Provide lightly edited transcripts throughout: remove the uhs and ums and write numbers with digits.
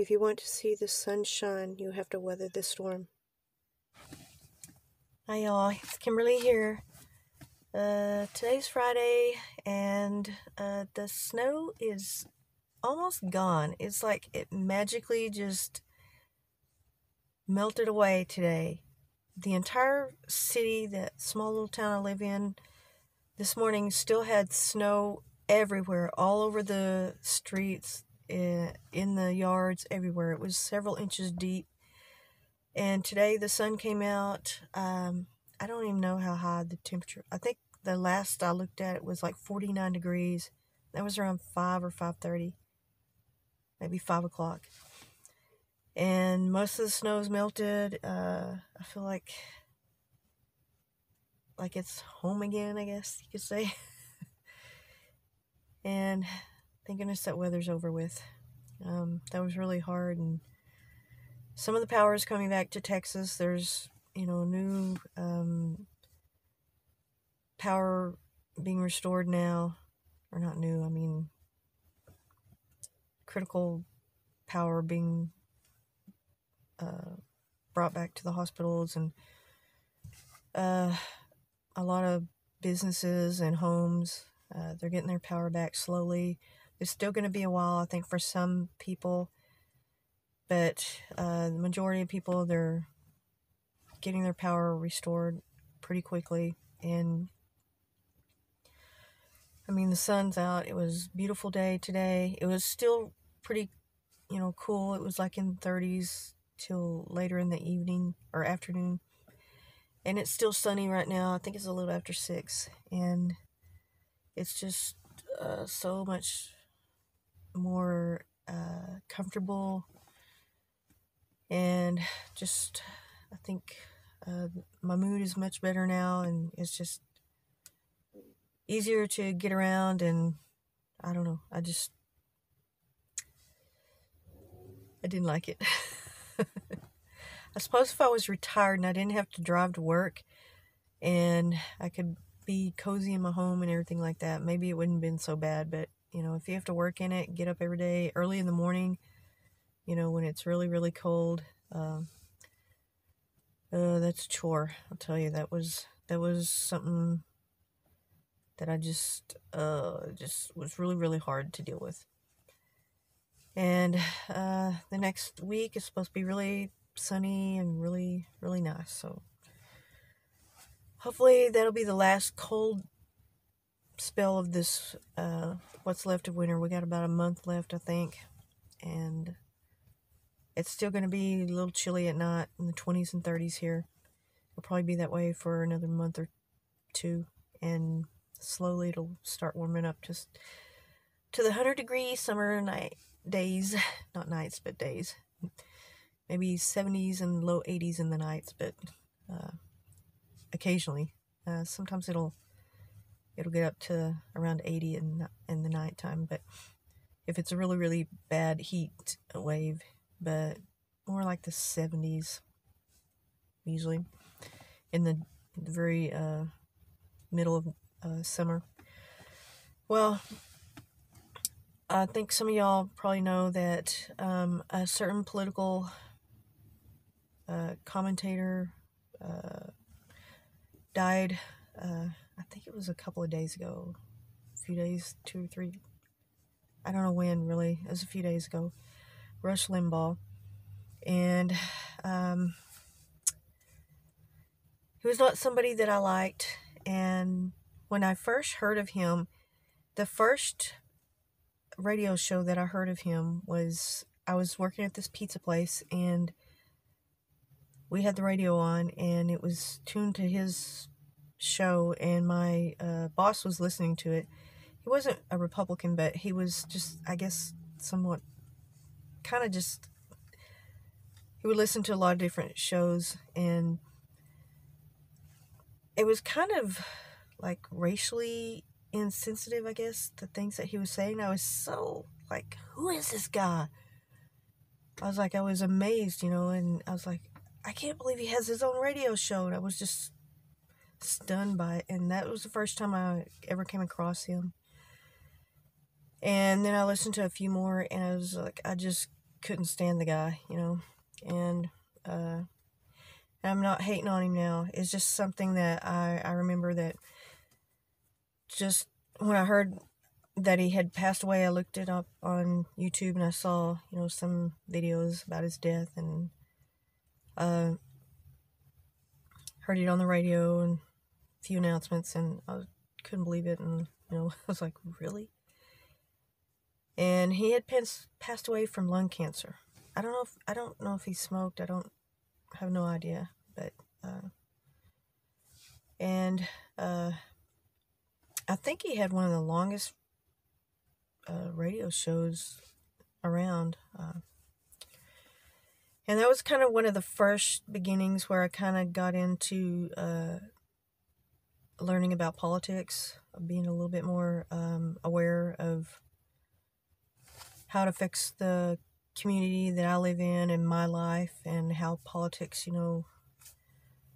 If you want to see the sun shine, you have to weather the storm. Hi y'all, it's Kimberly here. Today's Friday, and the snow is almost gone. It's like it magically just melted away today. The entire city, that small little town I live in, this morning still had snow everywhere, all over the streets, in the yards, everywhere. It was several inches deep. And today the sun came out. I don't even know how high the temperature. I think the last I looked at it was like 49 degrees. That was around 5 or 5:30, maybe 5 o'clock. And most of the snow's melted. I feel like it's home again, I guess you could say. And thank goodness that weather's over with. That was really hard, and some of the power is coming back to Texas. There's, new power being restored now. Or not new, I mean critical power being brought back to the hospitals, and a lot of businesses and homes, they're getting their power back slowly. It's still going to be a while, I think, for some people, but the majority of people, they're getting their power restored pretty quickly. And I mean, the sun's out. It was a beautiful day today. It was still pretty, cool. It was like in 30s till later in the evening or afternoon. And it's still sunny right now. I think it's a little after 6. And it's just so much more comfortable. And just, I think my mood is much better now. And it's just easier to get around. And I don't know. I didn't like it. I suppose if I was retired and I didn't have to drive to work and I could be cozy in my home and everything like that, maybe it wouldn't have been so bad. But, if you have to work in it, get up every day early in the morning, when it's really, really cold, that's a chore. I'll tell you, that was something that I just was really, really hard to deal with. And the next week is supposed to be really sunny and really, really nice. So hopefully that'll be the last cold spell of this, what's left of winter. We got about a month left, I think. And it's still going to be a little chilly at night, in the 20s and 30s here. It'll probably be that way for another month or two. And slowly it'll start warming up just to the 100-degree summer night days. Not nights, but days. Maybe 70s and low 80s in the nights, but occasionally. Sometimes it'll get up to around 80 in the nighttime, but if it's a really, really bad heat wave, but more like the 70s, usually, in the very middle of summer. Well, I think some of y'all probably know that a certain political commentator died. I think it was a couple of days ago, a few days, 2 or 3. I don't know when, really. It was a few days ago. Rush Limbaugh. And he was not somebody that I liked. And when I first heard of him, the first radio show that I heard of him was, I was working at this pizza place, and we had the radio on, and it was tuned to his show, and my boss was listening to it. He wasn't a Republican, but he was just, I guess, somewhat kind of just, he would listen to a lot of different shows, and it was kind of like racially insensitive, I guess, the things that he was saying. I was so like, who is this guy? I was amazed, and I was like, I can't believe he has his own radio show. And I was just stunned by it. And that was the first time I ever came across him. And then I listened to a few more, and I was like, I just couldn't stand the guy, and I'm not hating on him now. It's just something that I remember that just when I heard that he had passed away, I looked it up on YouTube and I saw, some videos about his death, and heard it on the radio and a few announcements, and I couldn't believe it, and, I was like, really? And he had passed away from lung cancer. I don't know if he smoked. I have no idea, but I think he had one of the longest radio shows around, and that was kind of one of the first beginnings where I kind of got into learning about politics, being a little bit more aware of how it affects the community that I live in and my life, and how politics,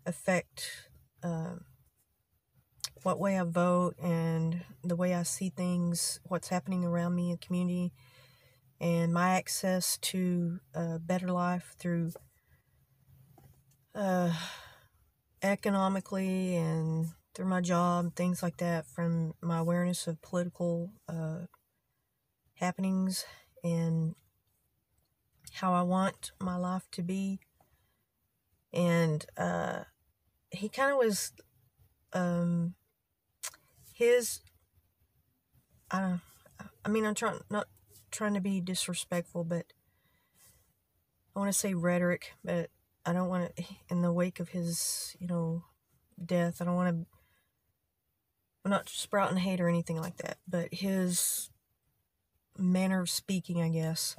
affect what way I vote and the way I see things, what's happening around me in the community, and my access to a better life through economically and through my job, things like that, from my awareness of political happenings and how I want my life to be. And he kind of was I'm not trying to be disrespectful, but I want to say rhetoric, but I don't want to, in the wake of his, death, I'm not sprouting hate or anything like that, but his manner of speaking, I guess,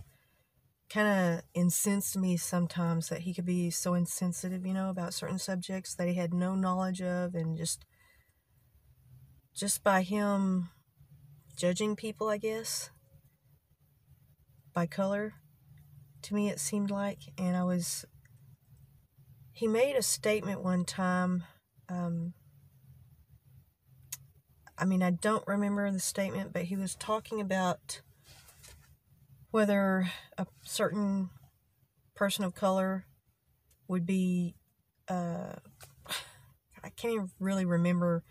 kind of incensed me sometimes, that he could be so insensitive, about certain subjects that he had no knowledge of, and just by him judging people, I guess, by color, to me it seemed like. And he made a statement one time, I don't remember the statement, but he was talking about whether a certain person of color would be, I can't even really remember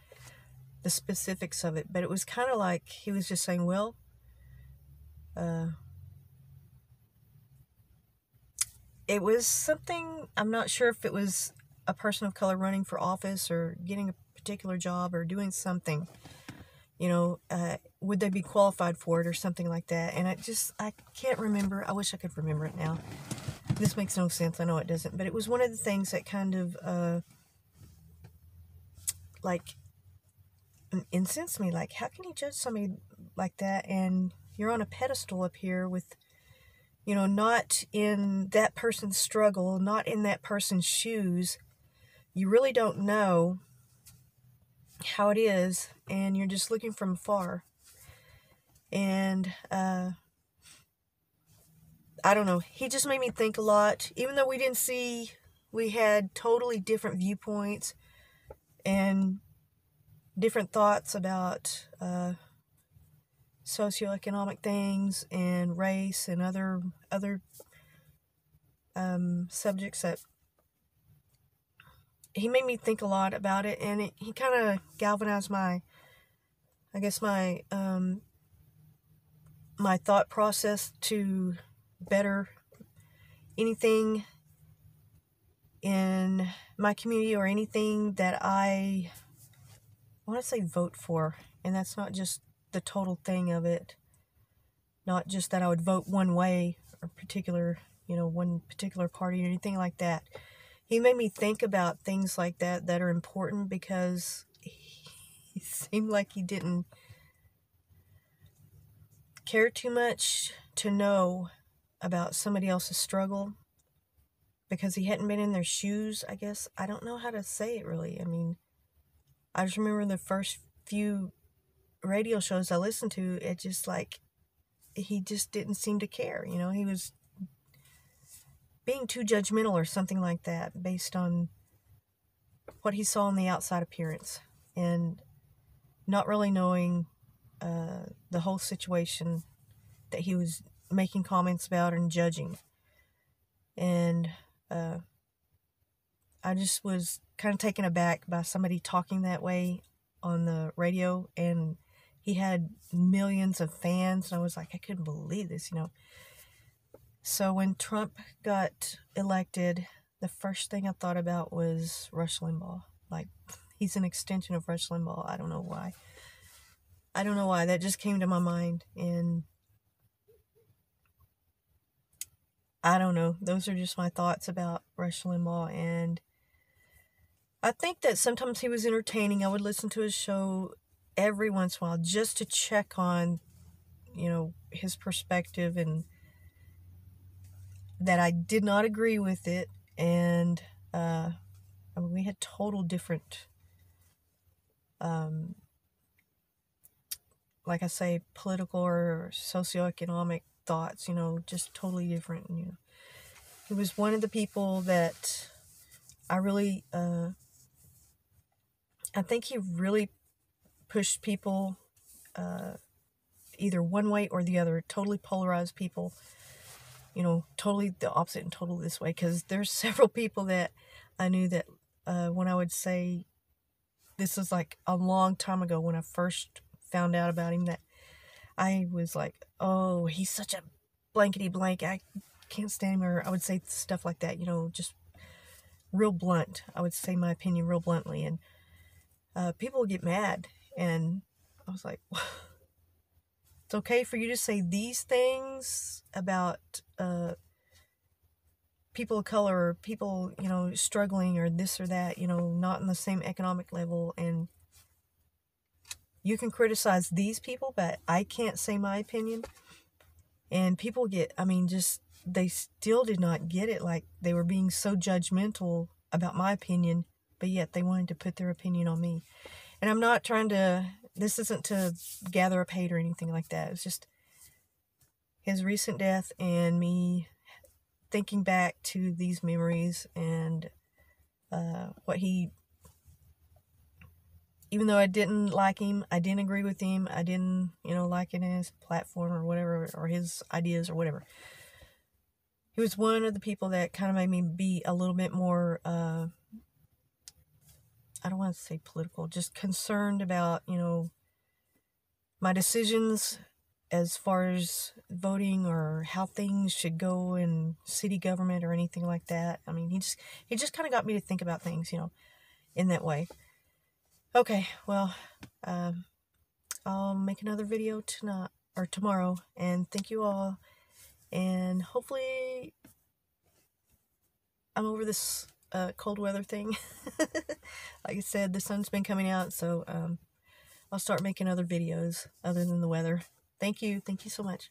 the specifics of it, but it was kind of like he was just saying, well, it was something, I'm not sure if it was a person of color running for office or getting a particular job or doing something, would they be qualified for it or something like that. And I can't remember. I wish I could remember it now. This makes no sense. I know it doesn't, but it was one of the things that kind of incensed me. Like, how can you judge somebody like that, and you're on a pedestal up here with, not in that person's struggle, not in that person's shoes. You really don't know how it is, and you're just looking from afar. And I don't know, he just made me think a lot. Even though we had totally different viewpoints and different thoughts about socioeconomic things and race and other subjects, that he made me think a lot about it, and he kind of galvanized my my thought process to better anything in my community, or anything that I want to say vote for. And that's not just the total thing of it, not just that I would vote one way or particular, one particular party or anything like that. He made me think about things like that are important, because he seemed like he didn't care too much to know about somebody else's struggle, because he hadn't been in their shoes, I guess. I don't know how to say it really. I just remember the first few radio shows I listened to, it just like, he just didn't seem to care. He was being too judgmental or something like that, based on what he saw on the outside appearance, and not really knowing the whole situation that he was making comments about and judging. And I just was kind of taken aback by somebody talking that way on the radio, and he had millions of fans, and I was like, I couldn't believe this, So when Trump got elected, the first thing I thought about was Rush Limbaugh. Like, he's an extension of Rush Limbaugh. I don't know why. That just came to my mind, and I don't know. Those are just my thoughts about Rush Limbaugh, and I think that sometimes he was entertaining. I would listen to his show every once in a while just to check on, his perspective, and that I did not agree with it. And we had total different, like I say, political or socioeconomic thoughts, just totally different. He was one of the people that I really, I think he really pushed people either one way or the other, totally polarized people, totally the opposite and totally this way. Because there's several people that I knew that when I would say, this was like a long time ago when I first found out about him, that I was like, oh, he's such a blankety blank, I can't stand him, or I would say stuff like that, just real blunt. I would say my opinion real bluntly, and people would get mad, and I was like, it's okay for you to say these things about people of color, or people, struggling, or this or that, not in the same economic level, and you can criticize these people, but I can't say my opinion. And people get, they still did not get it. Like, they were being so judgmental about my opinion, but yet they wanted to put their opinion on me. And I'm not trying to, this isn't to gather up hate or anything like that. It's just his recent death and me thinking back to these memories, and what he, even though I didn't like him, I didn't agree with him, I didn't, like in his platform or whatever, or his ideas or whatever. He was one of the people that kind of made me be a little bit more, I don't want to say political, just concerned about, my decisions as far as voting or how things should go in city government or anything like that. He just kind of got me to think about things, in that way. Okay, well, I'll make another video tonight or tomorrow, and thank you all, and hopefully I'm over this cold weather thing. Like I said, the sun's been coming out, so I'll start making other videos other than the weather. Thank you so much.